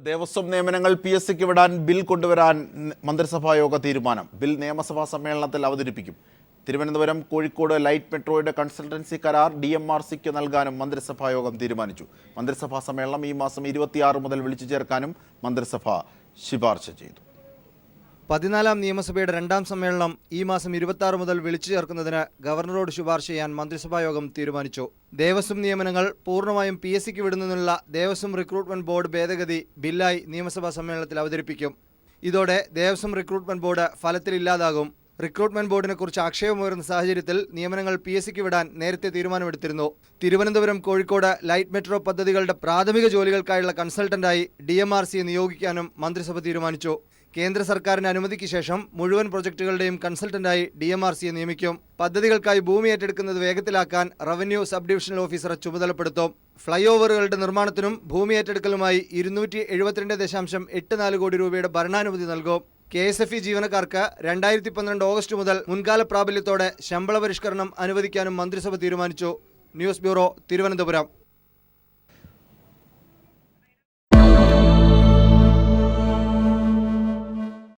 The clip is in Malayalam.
ദേവസ്വം നിയമനങ്ങൾ PSCക്ക് വിടാൻ ബിൽ കൊണ്ടുവരാൻ മന്ത്രിസഭാ യോഗ തീരുമാനം. ബിൽ നിയമസഭാ സമ്മേളനത്തിൽ അവതരിപ്പിക്കും. തിരുവനന്തപുരം കോഴിക്കോട് ലൈറ്റ് മെട്രോയുടെ കൺസൾട്ടൻസി കരാർ DMRCക്ക് നൽകാനും മന്ത്രിസഭാ യോഗം തീരുമാനിച്ചു. മന്ത്രിസഭാ സമ്മേളനം ഈ മാസം 26 മുതൽ വിളിച്ചു ചേർക്കാനും മന്ത്രിസഭ ശുപാർശ ചെയ്തു. 14ാം നിയമസഭയുടെ രണ്ടാം സമ്മേളനം ഈ മാസം 26 മുതൽ വിളിച്ചു ചേർക്കുന്നതിന് ഗവർണറോട് ശുപാർശ ചെയ്യാൻ മന്ത്രിസഭായോഗം തീരുമാനിച്ചു. ദേവസ്വം നിയമനങ്ങൾ പൂർണ്ണമായും PSCക്ക് വിടുന്നതിനുള്ള ദേവസ്വം റിക്രൂട്ട്മെന്റ് ബോർഡ് ഭേദഗതി ബില്ലായി നിയമസഭാ സമ്മേളനത്തിൽ അവതരിപ്പിക്കും. ഇതോടെ ദേവസ്വം റിക്രൂട്ട്മെന്റ് ബോർഡ് ഫലത്തിലില്ലാതാകും. റിക്രൂട്ട്മെന്റ് ബോർഡിനെ കുറിച്ച് ആക്ഷേപമുയർന്ന സാഹചര്യത്തിൽ നിയമനങ്ങൾ PSCക്ക് വിടാൻ നേരത്തെ തീരുമാനമെടുത്തിരുന്നു. തിരുവനന്തപുരം കോഴിക്കോട് ലൈറ്റ് മെട്രോ പദ്ധതികളുടെ പ്രാഥമിക ജോലികൾക്കായുള്ള കൺസൾട്ടന്റായി DMRCയെ നിയോഗിക്കാനും മന്ത്രിസഭ തീരുമാനിച്ചു. കേന്ദ്ര സർക്കാരിന്റെ അനുമതിക്ക് ശേഷം മുഴുവൻ പ്രൊജക്ടുകളുടെയും കൺസൾട്ടന്റായി DMRCയെ നിയമിക്കും. പദ്ധതികൾക്കായി ഭൂമി ഏറ്റെടുക്കുന്നത് വേഗത്തിലാക്കാൻ റവന്യൂ സബ് ഡിവിഷണൽ ഓഫീസറെ ചുമതലപ്പെടുത്തും. ഫ്ലൈ ഓവറുകളുടെ നിർമ്മാണത്തിനും ഭൂമി ഏറ്റെടുക്കലുമായി 272.84 കോടി രൂപയുടെ ഭരണാനുമതി നൽകും. KSFE ജീവനക്കാർക്ക് 2012 ഓഗസ്റ്റ് മുതൽ മുൻകാല പ്രാബല്യത്തോടെ ശമ്പള പരിഷ്കരണം അനുവദിക്കാനും മന്ത്രിസഭ തീരുമാനിച്ചു. News bureau, Thiruvananthapuram.